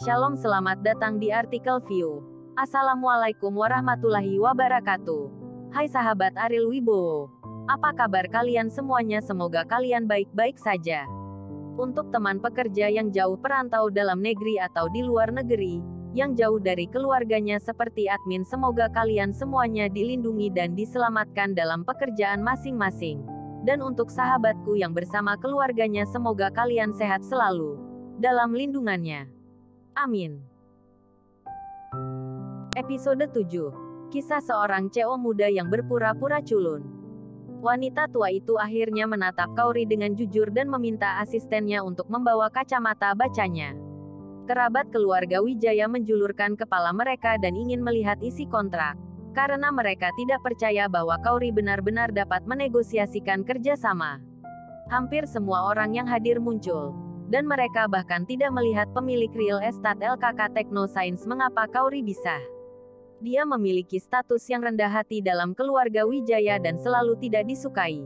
Shalom, selamat datang di artikel View. Assalamualaikum warahmatullahi wabarakatuh. Hai sahabat Ariel Wibowo. Apa kabar kalian semuanya? Semoga kalian baik-baik saja. Untuk teman pekerja yang jauh perantau dalam negeri atau di luar negeri, yang jauh dari keluarganya seperti admin, semoga kalian semuanya dilindungi dan diselamatkan dalam pekerjaan masing-masing. Dan untuk sahabatku yang bersama keluarganya, semoga kalian sehat selalu dalam lindungannya. Amin. Episode 7. Kisah seorang CEO muda yang berpura-pura culun. Wanita tua itu akhirnya menatap Kaori dengan jujur dan meminta asistennya untuk membawa kacamata bacanya. Kerabat keluarga Wijaya menjulurkan kepala mereka dan ingin melihat isi kontrak, karena mereka tidak percaya bahwa Kaori benar-benar dapat menegosiasikan kerjasama. Hampir semua orang yang hadir muncul, dan mereka bahkan tidak melihat pemilik real estate LKK Technoscience. Mengapa Kaori bisa? Dia memiliki status yang rendah hati dalam keluarga Wijaya dan selalu tidak disukai.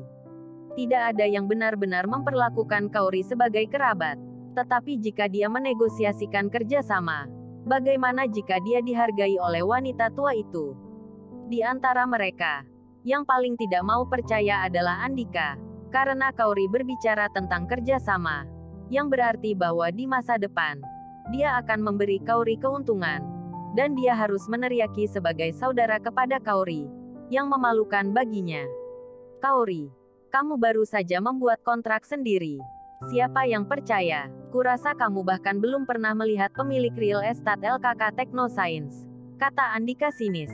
Tidak ada yang benar-benar memperlakukan Kaori sebagai kerabat. Tetapi jika dia menegosiasikan kerjasama, bagaimana jika dia dihargai oleh wanita tua itu? Di antara mereka, yang paling tidak mau percaya adalah Andika, karena Kaori berbicara tentang kerjasama, yang berarti bahwa di masa depan, dia akan memberi Kaori keuntungan, dan dia harus meneriaki sebagai saudara kepada Kaori, yang memalukan baginya. Kaori, kamu baru saja membuat kontrak sendiri. Siapa yang percaya? Kurasa kamu bahkan belum pernah melihat pemilik real estate LKK Technoscience, kata Andika sinis.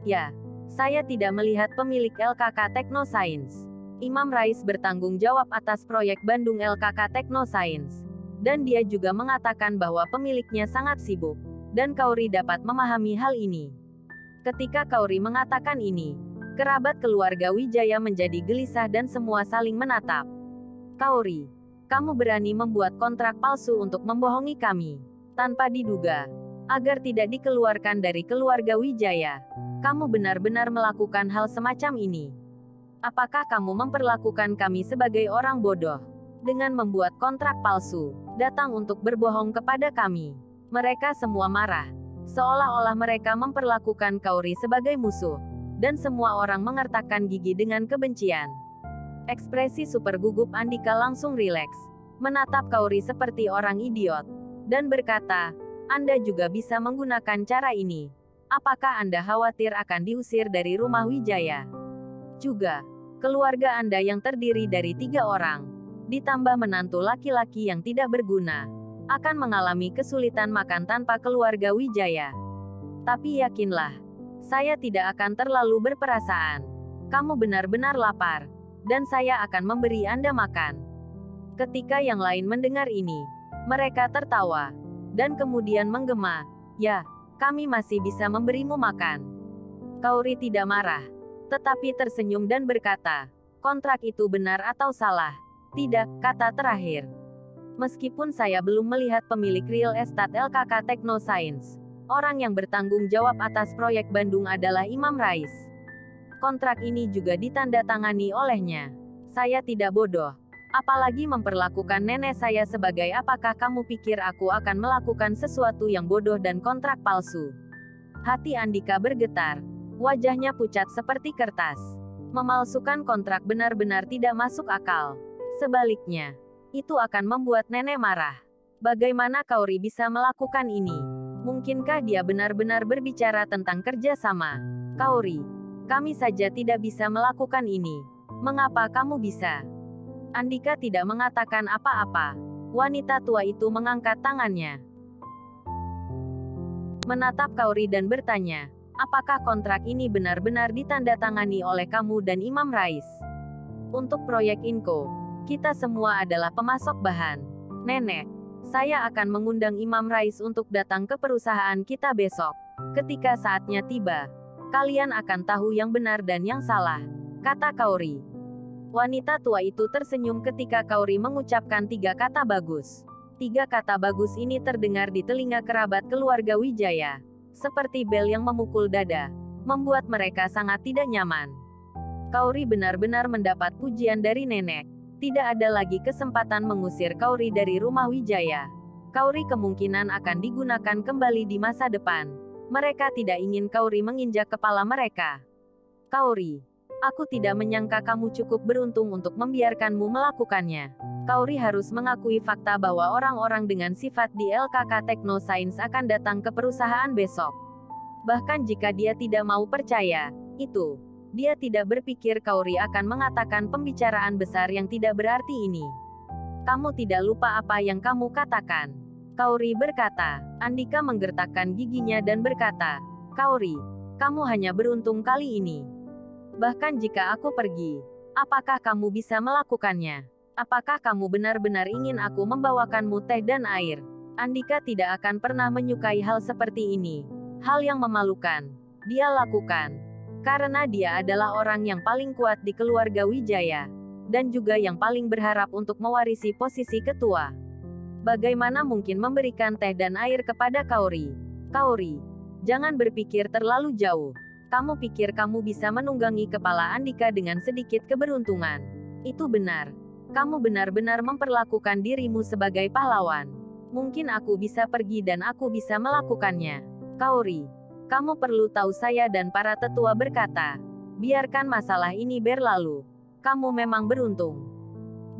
Ya, saya tidak melihat pemilik LKK Technoscience. Imam Rais bertanggung jawab atas proyek Bandung LKK Technoscience. Dan dia juga mengatakan bahwa pemiliknya sangat sibuk. Dan Kaori dapat memahami hal ini. Ketika Kaori mengatakan ini, kerabat keluarga Wijaya menjadi gelisah dan semua saling menatap. Kaori, kamu berani membuat kontrak palsu untuk membohongi kami, tanpa diduga, agar tidak dikeluarkan dari keluarga Wijaya. Kamu benar-benar melakukan hal semacam ini. Apakah kamu memperlakukan kami sebagai orang bodoh? Dengan membuat kontrak palsu, datang untuk berbohong kepada kami. Mereka semua marah. Seolah-olah mereka memperlakukan Kaori sebagai musuh. Dan semua orang mengertakkan gigi dengan kebencian. Ekspresi super gugup Andika langsung rileks. Menatap Kaori seperti orang idiot. Dan berkata, Anda juga bisa menggunakan cara ini. Apakah Anda khawatir akan diusir dari rumah Wijaya? Juga, keluarga Anda yang terdiri dari 3 orang, ditambah menantu laki-laki yang tidak berguna, akan mengalami kesulitan makan tanpa keluarga Wijaya. Tapi yakinlah, saya tidak akan terlalu berperasaan. Kamu benar-benar lapar, dan saya akan memberi Anda makan. Ketika yang lain mendengar ini, mereka tertawa, dan kemudian menggema, ya, kami masih bisa memberimu makan. Kaori tidak marah, tetapi tersenyum dan berkata, kontrak itu benar atau salah? Tidak, kata terakhir. Meskipun saya belum melihat pemilik real estate LKK Technoscience, orang yang bertanggung jawab atas proyek Bandung adalah Imam Rais. Kontrak ini juga ditandatangani olehnya. Saya tidak bodoh. Apalagi memperlakukan nenek saya sebagai apakah kamu pikir aku akan melakukan sesuatu yang bodoh dan kontrak palsu? Hati Andika bergetar. Wajahnya pucat seperti kertas. Memalsukan kontrak benar-benar tidak masuk akal. Sebaliknya, itu akan membuat nenek marah. Bagaimana Kaori bisa melakukan ini? Mungkinkah dia benar-benar berbicara tentang kerjasama? Kaori, kami saja tidak bisa melakukan ini. Mengapa kamu bisa? Andika tidak mengatakan apa-apa. Wanita tua itu mengangkat tangannya, menatap Kaori dan bertanya, apakah kontrak ini benar-benar ditandatangani oleh kamu dan Imam Rais? Untuk proyek Inko, kita semua adalah pemasok bahan. Nenek, saya akan mengundang Imam Rais untuk datang ke perusahaan kita besok. Ketika saatnya tiba, kalian akan tahu yang benar dan yang salah, kata Kaori. Wanita tua itu tersenyum ketika Kaori mengucapkan 3 kata bagus. 3 kata bagus ini terdengar di telinga kerabat keluarga Wijaya. Seperti bel yang memukul dada, membuat mereka sangat tidak nyaman. Kaori benar-benar mendapat pujian dari nenek. Tidak ada lagi kesempatan mengusir Kaori dari rumah Wijaya. Kauri kemungkinan akan digunakan kembali di masa depan. Mereka tidak ingin Kauri menginjak kepala mereka. Kauri, aku tidak menyangka kamu cukup beruntung untuk membiarkanmu melakukannya. Kauri harus mengakui fakta bahwa orang-orang dengan sifat di LKK Technoscience akan datang ke perusahaan besok. Bahkan jika dia tidak mau percaya, dia tidak berpikir Kauri akan mengatakan pembicaraan besar yang tidak berarti ini. Kamu tidak lupa apa yang kamu katakan. Kauri berkata. Andika menggertakkan giginya dan berkata, Kauri, kamu hanya beruntung kali ini. Bahkan jika aku pergi, apakah kamu bisa melakukannya? Apakah kamu benar-benar ingin aku membawakanmu teh dan air? Andika tidak akan pernah menyukai hal seperti ini. Hal yang memalukan. Dia lakukan. Karena dia adalah orang yang paling kuat di keluarga Wijaya. Dan juga yang paling berharap untuk mewarisi posisi ketua. Bagaimana mungkin memberikan teh dan air kepada Kauri? Kauri, jangan berpikir terlalu jauh. Kamu pikir kamu bisa menunggangi kepala Andika dengan sedikit keberuntungan. Itu benar. Kamu benar-benar memperlakukan dirimu sebagai pahlawan. Mungkin aku bisa pergi dan aku bisa melakukannya. Kauri, kamu perlu tahu saya dan para tetua berkata, biarkan masalah ini berlalu. Kamu memang beruntung.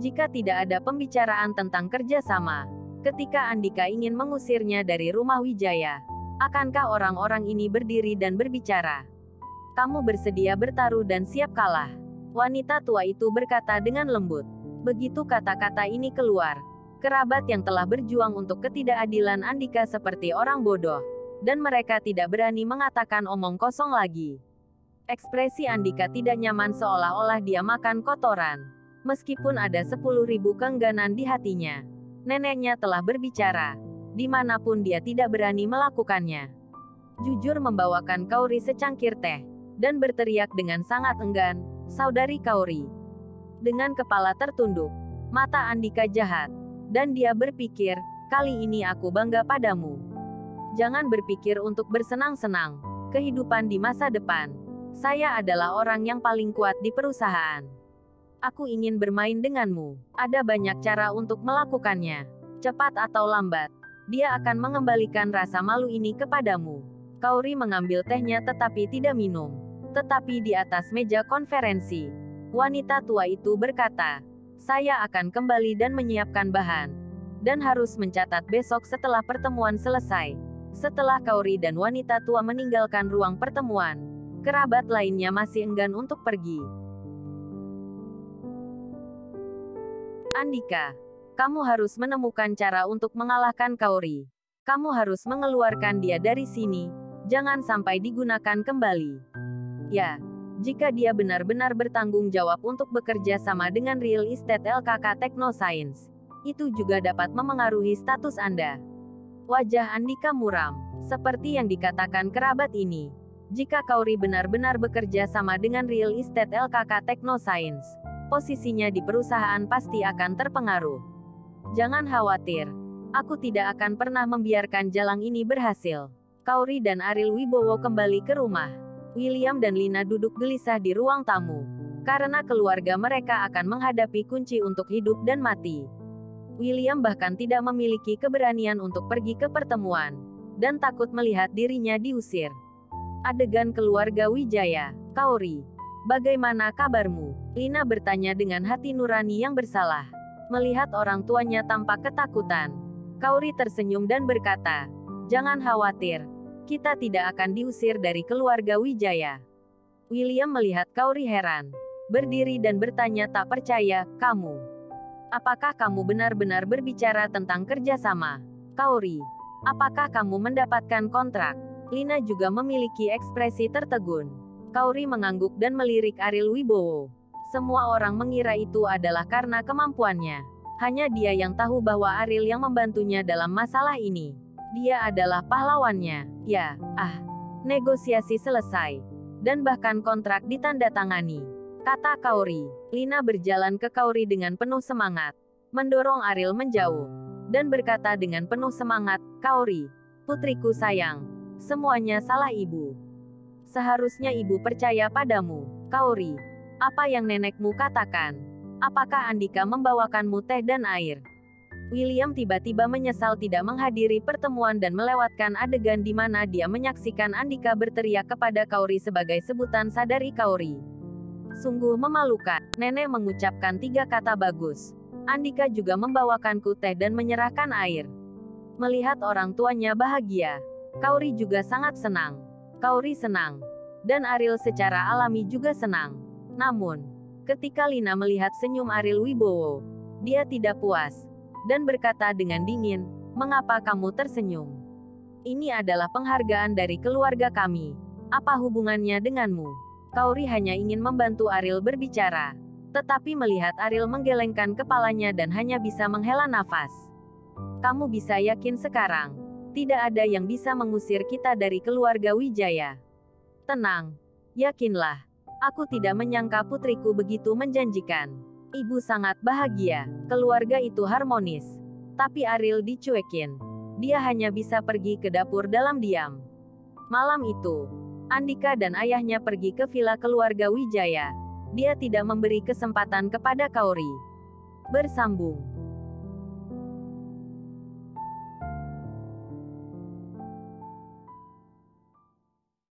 Jika tidak ada pembicaraan tentang kerjasama, ketika Andika ingin mengusirnya dari rumah Wijaya, akankah orang-orang ini berdiri dan berbicara? Kamu bersedia bertaruh dan siap kalah. Wanita tua itu berkata dengan lembut. Begitu kata-kata ini keluar, kerabat yang telah berjuang untuk ketidakadilan Andika seperti orang bodoh, dan mereka tidak berani mengatakan omong kosong lagi. Ekspresi Andika tidak nyaman seolah-olah dia makan kotoran. Meskipun ada 10.000 keengganan di hatinya, neneknya telah berbicara. Dimanapun dia tidak berani melakukannya. Jujur membawakan Kauri secangkir teh, dan berteriak dengan sangat enggan, Saudari Kauri. Dengan kepala tertunduk, mata Andika jahat, dan dia berpikir, kali ini aku bangga padamu. Jangan berpikir untuk bersenang-senang. Kehidupan di masa depan. Saya adalah orang yang paling kuat di perusahaan. Aku ingin bermain denganmu. Ada banyak cara untuk melakukannya. Cepat atau lambat, dia akan mengembalikan rasa malu ini kepadamu. Kauri mengambil tehnya tetapi tidak minum. Tetapi di atas meja konferensi, wanita tua itu berkata, saya akan kembali dan menyiapkan bahan. Dan harus mencatat besok setelah pertemuan selesai. Setelah Kauri dan wanita tua meninggalkan ruang pertemuan, kerabat lainnya masih enggan untuk pergi. Andika, kamu harus menemukan cara untuk mengalahkan Kauri. Kamu harus mengeluarkan dia dari sini, jangan sampai digunakan kembali. Ya, jika dia benar-benar bertanggung jawab untuk bekerja sama dengan Real Estate LKK Technoscience, itu juga dapat memengaruhi status Anda. Wajah Andika muram, seperti yang dikatakan kerabat ini. Jika Kauri benar-benar bekerja sama dengan Real Estate LKK Technoscience, posisinya di perusahaan pasti akan terpengaruh. Jangan khawatir, aku tidak akan pernah membiarkan jalang ini berhasil. Kauri dan Aril Wibowo kembali ke rumah. William dan Lina duduk gelisah di ruang tamu, karena keluarga mereka akan menghadapi kunci untuk hidup dan mati. William bahkan tidak memiliki keberanian untuk pergi ke pertemuan, dan takut melihat dirinya diusir. Adegan keluarga Wijaya. Kauri, bagaimana kabarmu? Lina bertanya dengan hati nurani yang bersalah. Melihat orang tuanya tampak ketakutan, Kauri tersenyum dan berkata, jangan khawatir, kita tidak akan diusir dari keluarga Wijaya. William melihat Kauri heran, berdiri dan bertanya tak percaya, kamu? Apakah kamu benar-benar berbicara tentang kerjasama? Kauri, apakah kamu mendapatkan kontrak? Lina juga memiliki ekspresi tertegun. Kauri mengangguk dan melirik Aril Wibowo. Semua orang mengira itu adalah karena kemampuannya. Hanya dia yang tahu bahwa Aril yang membantunya dalam masalah ini. Dia adalah pahlawannya. Ya, negosiasi selesai. Dan bahkan kontrak ditandatangani. Kata Kauri. Lina berjalan ke Kauri dengan penuh semangat. Mendorong Aril menjauh. Dan berkata dengan penuh semangat, Kauri, putriku sayang. Semuanya salah ibu. Seharusnya ibu percaya padamu. Kauri, apa yang nenekmu katakan? Apakah Andika membawakanmu teh dan air? William tiba-tiba menyesal tidak menghadiri pertemuan dan melewatkan adegan di mana dia menyaksikan Andika berteriak kepada Kauri sebagai sebutan "Sadari Kauri." Sungguh memalukan. Nenek mengucapkan 3 kata bagus. Andika juga membawakanku teh dan menyerahkan air. Melihat orang tuanya bahagia, Kauri juga sangat senang. Kauri senang. Dan Ariel secara alami juga senang. Namun, ketika Lina melihat senyum Ariel Wibowo, dia tidak puas dan berkata dengan dingin, "Mengapa kamu tersenyum? Ini adalah penghargaan dari keluarga kami. Apa hubungannya denganmu?" Kauri hanya ingin membantu Ariel berbicara, tetapi melihat Ariel menggelengkan kepalanya dan hanya bisa menghela nafas. "Kamu bisa yakin sekarang, tidak ada yang bisa mengusir kita dari keluarga Wijaya. Tenang, yakinlah. Aku tidak menyangka putriku begitu menjanjikan. Ibu sangat bahagia, keluarga itu harmonis." Tapi Ariel dicuekin. Dia hanya bisa pergi ke dapur dalam diam. Malam itu, Andika dan ayahnya pergi ke villa keluarga Wijaya. Dia tidak memberi kesempatan kepada Kauri. Bersambung.